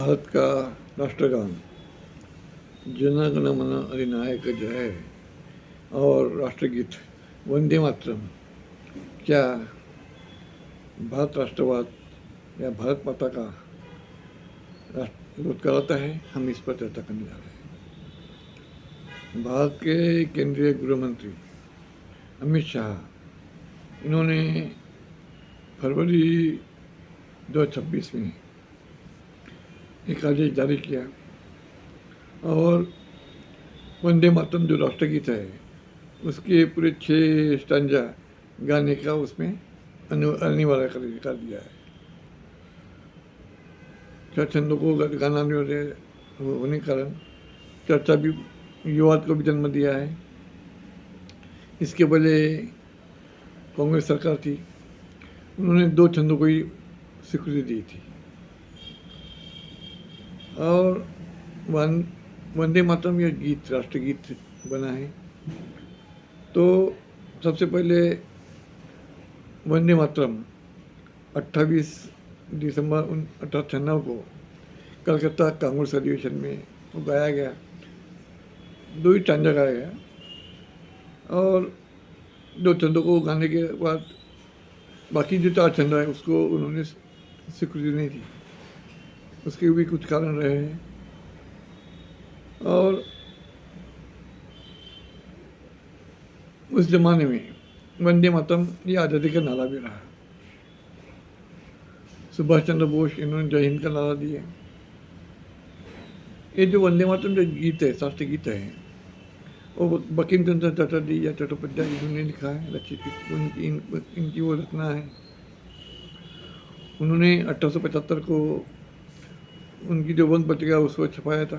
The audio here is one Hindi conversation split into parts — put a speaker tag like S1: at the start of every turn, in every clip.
S1: भारत का राष्ट्रगान जन गण मन अधिनायक जय और राष्ट्रगीत वंदे मातरम क्या भारत राष्ट्रवाद या भारत माता का राष्ट्रबोध कराता है? हम इस पर चर्चा करने जा रहे हैं। भारत के केंद्रीय गृह मंत्री अमित शाह इन्होंने फरवरी 2026 में एक आदेश जारी किया और वंदे मातरम जो राष्ट्रगीत है उसके पूरे 6 स्टैंजा गाने का उसमें अनिवार्य कर दिया है। 6 छंदों को गाना होने के कारण चर्चा भी विवाद को भी जन्म दिया है। इसके पहले कांग्रेस सरकार थी, उन्होंने 2 छंदों को ही स्वीकृति दी थी और वंदे मातरम यह गीत राष्ट्रगीत बना है। तो सबसे पहले वंदे मातरम 28 दिसंबर 1896 को कलकत्ता कांग्रेस अधिवेशन में वो गाया गया। 2 ही स्टैंजा गाया गया और 2 छंदों को गाने के बाद बाकी जो 4 छंद है उसको उन्होंने स्वीकृति नहीं दी। उसके भी कुछ कारण रहे हैं और उस जमाने में वंदे मातरम ये आज़ादी का नारा भी रहा। सुभाष चंद्र बोस इन्होंने जय हिंद का नारा दिया। ये जो वंदे मातरम जो गीत है, राष्ट्रीय गीत है, वो बंकिम चंद्र चटर्जी या चट्टोपाध्याय इन्होंने लिखा है, रचित इनकी वो रचना है। उन्होंने 1875 को उनकी जो वंग पत्रिका उसको छपाया था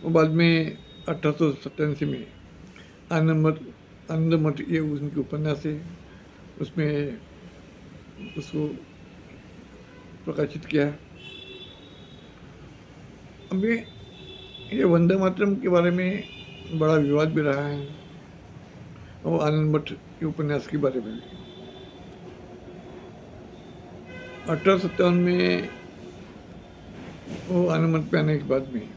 S1: और बाद में 1887 में आनंद मठ ये उनके उपन्यास है, उसमें उसको प्रकाशित किया। अभी ये वंदे मातरम के बारे में बड़ा विवाद भी रहा है और आनंद मठ के उपन्यास के बारे में 1857 में वो आनंद मठ पे आने के बाद में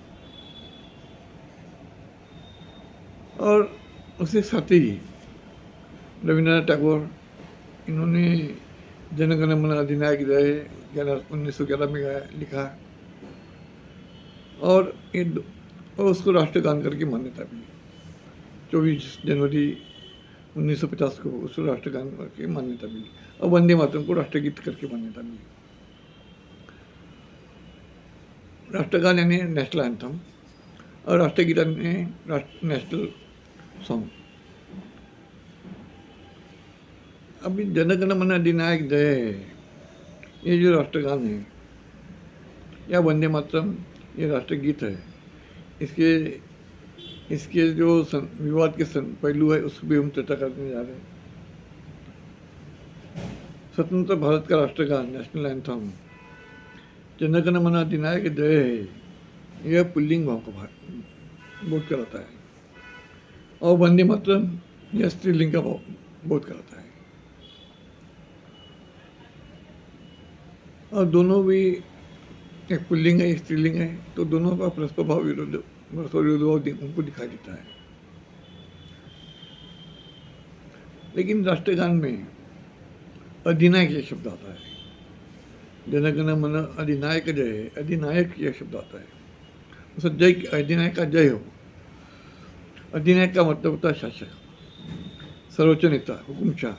S1: और उसके साथ ही रविन्द्रनाथ टैगोर इन्होंने जन गण मन अधिनायक जय 1911 में लिखा और उसको राष्ट्रगान करके मान्यता मिली। 24 जनवरी 1950 को उसको राष्ट्रगान करके मान्यता मिली और वंदे मातरम को राष्ट्रगीत करके मान्यता मिली। राष्ट्रगान यानी नेशनल एंथम और राष्ट्रगीत यानी नेशनल सॉन्ग। अभी जन गण मन अधिनायक जय ये जो राष्ट्रगान है या वंदे मातरम ये राष्ट्रगीत है, इसके जो विवाद के पहलू है उस पर भी हम चर्चा करने जा रहे हैं। स्वतंत्र भारत का राष्ट्रगान नेशनल एंथम जन गण मन अधिनायक जय है, यह पुल्लिंग भाव को बोध कराता है और वंदे मातरम यह स्त्रीलिंग का भाव बोध कराता है और दोनों भी एक पुल्लिंग है एक स्त्रीलिंग है, तो दोनों का परस्पर भाव विरोध उनको दिखाई देता है। लेकिन राष्ट्रगान में अधिनायक यह शब्द आता है। जन गण मन अधिनायक जय, अधिनायक यह शब्द आता है। उसे जय अधिनायक का जय हो। अधिनायक का मतलब होता है शासक, सर्वोच्च नेता, हुकुमशाह।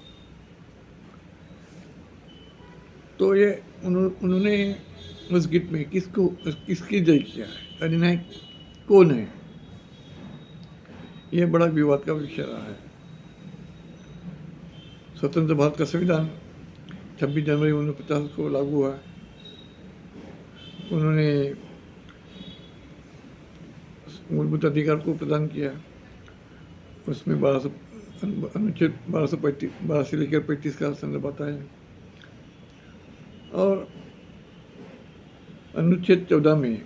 S1: तो ये उन्होंने उस गीत में किसकी जय किया है, अधिनायक कौन है, यह बड़ा विवाद का विषय रहा है। स्वतंत्र भारत का संविधान 26 जनवरी 1950 को लागू हुआ। उन्होंने मूलभूत अधिकार को प्रदान किया। उसमें अनुच्छेद 12 से लेकर 35 का संदर्भ आता है और अनुच्छेद 14 में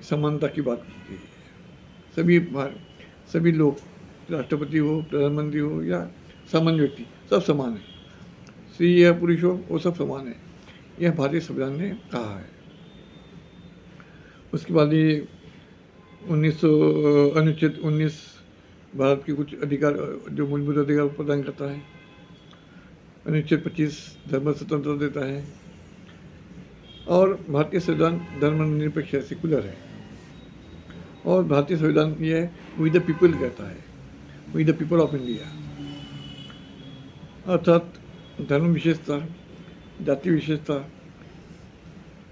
S1: समानता की बात की गई है। सभी लोग, राष्ट्रपति हो, प्रधानमंत्री हो या सामान्य व्यक्ति, सब समान है। स्त्री या पुरुष हो वो सब समान है, यह भारतीय संविधान ने कहा है। उसके बाद ये 1900 अनुच्छेद 19 भारत के कुछ अधिकार जो मूलभूत अधिकार प्रदान करता है। अनुच्छेद 25 धर्म स्वतंत्रता देता है। और भारतीय संविधान धर्मनिरपेक्ष है, सेकुलर है। और भारतीय संविधान ये है वी द पीपल कहता है, we the people of India. अर्थात धर्म विशेषता, जाति विशेषता,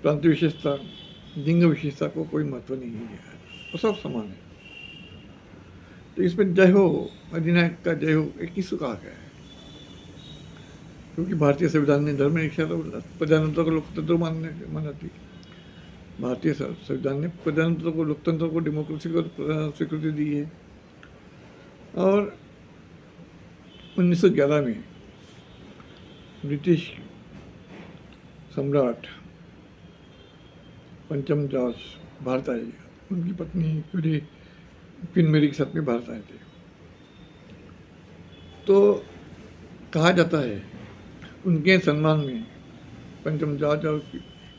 S1: प्रांत विशेषता, लिंग विशेषता को कोई महत्व नहीं दिया है, वो सब समान है। तो इसमें जय हो अधिनायक का जय हो एक किसको कहा गया है? क्योंकि भारतीय संविधान ने धर्मनिरपेक्षता, प्रजातंत्र को लोकतंत्र माना थी। भारतीय संविधान ने प्रजातंत्र को, लोकतंत्र को, डेमोक्रेसी को स्वीकृति दी है। और 1911 में ब्रिटिश सम्राट पंचम जॉर्ज भारत आए। उनकी पत्नी क्वीन मेरी के साथ में भारत आए थे। तो कहा जाता है उनके सम्मान में, पंचम जॉर्ज और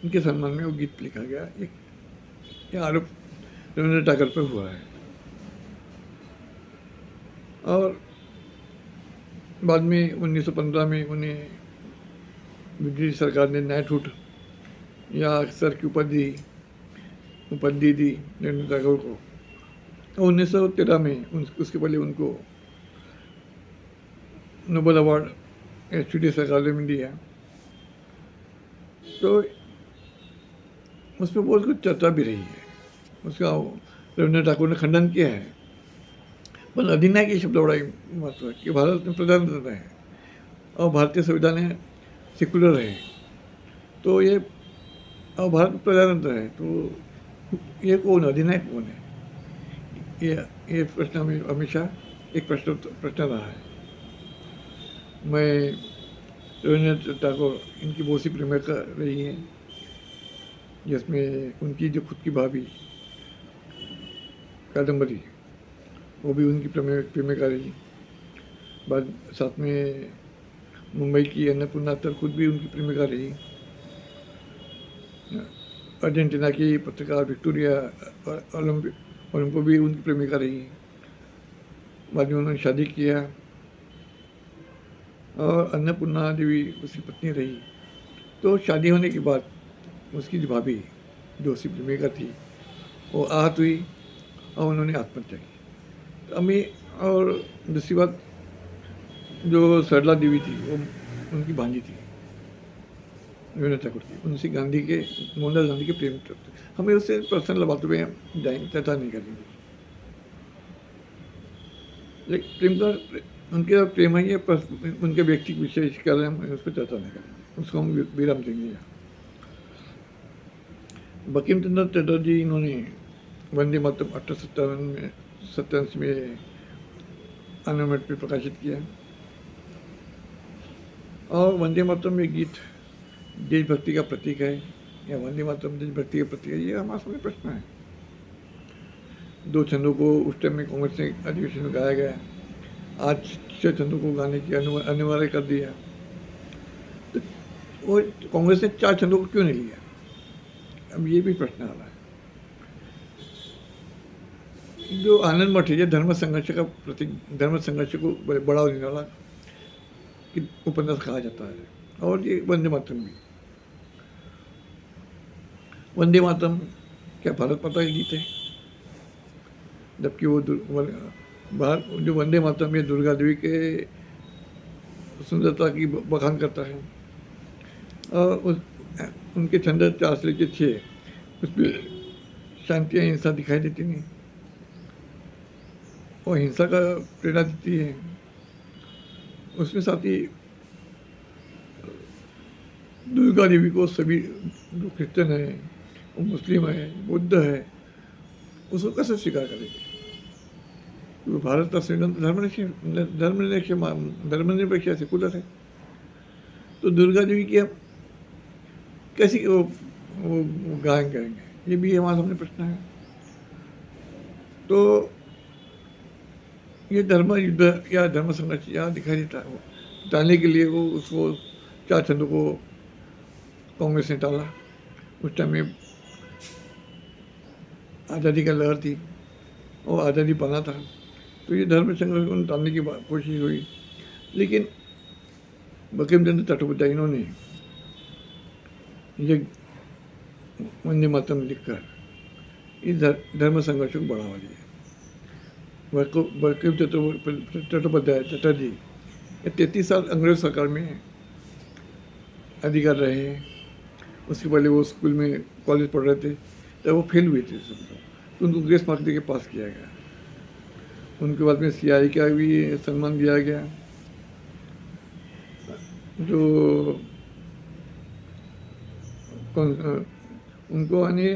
S1: उनके सम्मान में वो गीत लिखा गया। एक आरोप रविंद्रनाथ टैगोर पर हुआ है। और बाद में 1915 में उन्हें ब्रिटिश सरकार ने नाइटहुड या सर की उपाधि दी रविंद्रनाथ टैगोर को। और 1913 में उसके पहले उनको नोबेल अवार्ड स्वीडिश सरकार ने दिया। तो उस पर बहुत कुछ चर्चा भी रही है। उसका रविंद्रनाथ टैगोर ने खंडन किया है। पर अधिनायक ये शब्द बड़ा महत्व है कि भारत में प्रजातंत्र है और भारतीय संविधान है सेकुलर है। तो ये और भारत में प्रजातंत्र है, तो ये कौन, अधिनायक कौन है? ये प्रश्न हमें हमेशा एक प्रश्न रहा है। मैं रविंद्रनाथ टैगोर इनकी बहुत सी प्रेमिका रही है, जिसमें उनकी जो खुद की भाभी कादम्बरी, वो भी उनकी प्रेमिका रही। बाद साथ में मुंबई की अन्नपूर्णा खुद भी उनकी प्रेमिका रही। अर्जेंटीना की पत्रकार विक्टोरिया ओलंपो भी उनकी प्रेमिका रही। बाद में उन्होंने शादी किया और अन्नपूर्णा देवी उसकी पत्नी रही। तो शादी होने के बाद उसकी जो भाभी, जो उसकी प्रेमिका थी, वो आहत हुई और उन्होंने आत्महत्या की। तो अम्मी, और दूसरी बात जो सरला देवी थी, वो उनकी भांजी थी रविंद्रनाथ टैगोर की। उनसे मोहनदास गांधी के प्रेम करते। हमें उससे पर्सनल बातों में चर्चा नहीं करेंगे, लेकिन प्रेम का उनके प्रेम है, ये उनके व्यक्तिगत विशेष कर रहे हैं, हम उस पर चर्चा नहीं करेंगे, उसको हम विराम देंगे। बंकिम चंद्र चटर्जी, इन्होंने वंदे मातरम 1857 में आनंद पे प्रकाशित किया। और वंदे मातरम में गीत देशभक्ति का प्रतीक है या वंदे मातरम देशभक्ति का प्रतीक है, ये हमारा सामने प्रश्न है। 2 छंदों को उस टाइम में कांग्रेस ने अधिवेशन में गाया गया, आज 6 छंदों को गाने की अनिवार्य कर दिया। तो वो कांग्रेस ने 4 छंदों को क्यों नहीं लिया? अब ये भी प्रश्न आ रहा है। जो आनंद मठ है, धर्म संघर्ष का प्रतीक, धर्म संघर्ष को बढ़ावा देने वाला उपन्यास कहा जाता है। और ये वंदे मातरम भी, वंदे मातरम क्या भारत माता का गीत है? जबकि वो जो वंदे मातरम में दुर्गा देवी के सुंदरता की बखान करता है। और उनके छंद 4 से लेकर 6, उसमें शांति हिंसा दिखाई देती नहीं, और हिंसा का प्रेरणा देती है। उसमें साथ ही दुर्गा देवी को सभी जो क्रिश्चियन है, वो मुस्लिम है, बुद्ध है, उसको कैसे स्वीकार करेंगे? क्योंकि भारत का संविधान धर्मनिरपेक्ष सेकुलर है। तो दुर्गा देवी की हम कैसी वो गायन करेंगे? ये भी हमारे सामने प्रश्न है। तो ये धर्म युद्ध या धर्म संघर्ष यहाँ दिखाई देता है। टालने के लिए वो उसको 4 छंदों को कांग्रेस ने टाला। उस टाइम में आज़ादी का लहर थी और आज़ादी पाना था, तो ये धर्म संघर्ष को टालने की कोशिश हुई। लेकिन बंकिम चंद्र चट्टोपाध्याय इन्होंने ये वंदे मातरम लिखकर इस धर्म संघर्ष को बढ़ावा दिया। बंकिम चट्टोपाध्याय चटर्जी ये 33 साल अंग्रेज सरकार में अधिकार रहे हैं। उसके पहले वो स्कूल में कॉलेज पढ़ रहे थे, तब वो फेल हुए थे सब लोग, तो उनको ग्रेस मार्क देके पास किया गया। उनके बाद में CI का भी सम्मान दिया गया, जो उनको यानी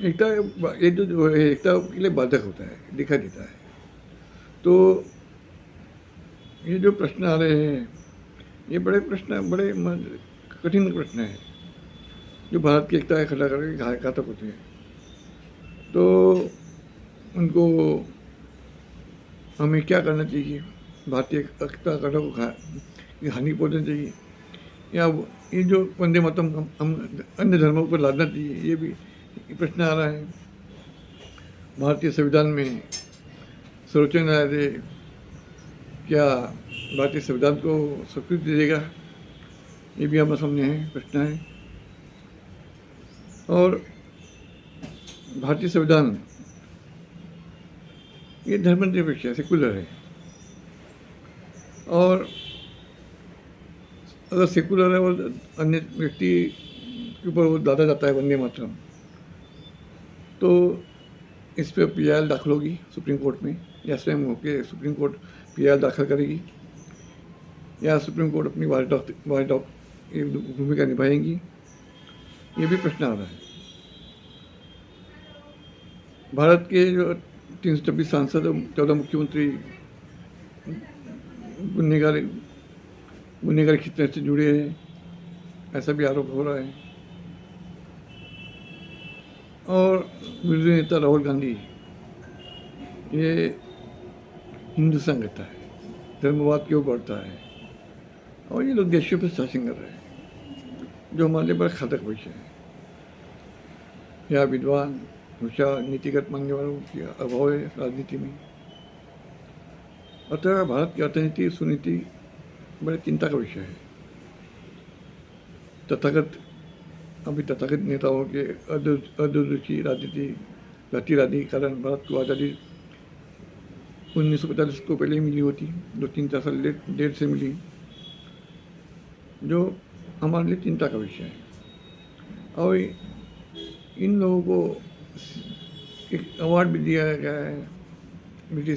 S1: एकता, ये जो है एकता के लिए बाधक होता है, दिखाई देता है। तो ये जो प्रश्न आ रहे हैं, ये बड़े कठिन प्रश्न है, जो भारत की एकता खड़ा करके घातक होते हैं। तो उनको हमें क्या करना चाहिए? भारतीय एकता खड़ा को हानि पहुँचनी चाहिए, या ये जो वंदे मातरम हम अन्य धर्मों पर लादना चाहिए? ये भी प्रश्न आ रहा है। भारतीय संविधान में सर्वोच्च न्यायालय क्या भारतीय संविधान को स्वीकृति देगा? ये भी हमारे सामने है, प्रश्न है। और भारतीय संविधान ये धर्मनिरपेक्ष है, सेकुलर है, और अगर सेकुलर है और अन्य व्यक्ति के ऊपर वो लादा जाता है वंदे मातरम, तो इस पर PIL दाखिल होगी सुप्रीम कोर्ट में, या स्वयं होकर सुप्रीम कोर्ट PIL दाखिल करेगी, या सुप्रीम कोर्ट अपनी वाइडॉक भूमिका निभाएंगी? ये भी प्रश्न आ रहा है। भारत के जो 326 सांसद और 14 मुख्यमंत्री गुनहगारी खितने से जुड़े हैं, ऐसा भी आरोप हो रहा है। और विरोधी नेता राहुल गांधी ये हिंदू संघता है, धर्मवाद की ओर बढ़ता है, और ये लोग देशों पर शासन कर रहे हैं, जो हमारे लिए बड़ा घातक विषय है। यहाँ विद्वान, होशियार, नीतिगत मानने वालों की अभाव है राजनीति में। अतः भारत की अर्थनीति, सुनीति बड़े चिंता का विषय है। तथाकथित नेताओं के अदूरदर्शी राजनीति गतिराधि के कारण भारत को आज़ादी 1945 को पहले ही मिली होती, 2-3 साल देर से मिली, जो हमारे लिए चिंता का विषय है। और इन लोगों को एक अवार्ड भी दिया गया है ब्रिटिश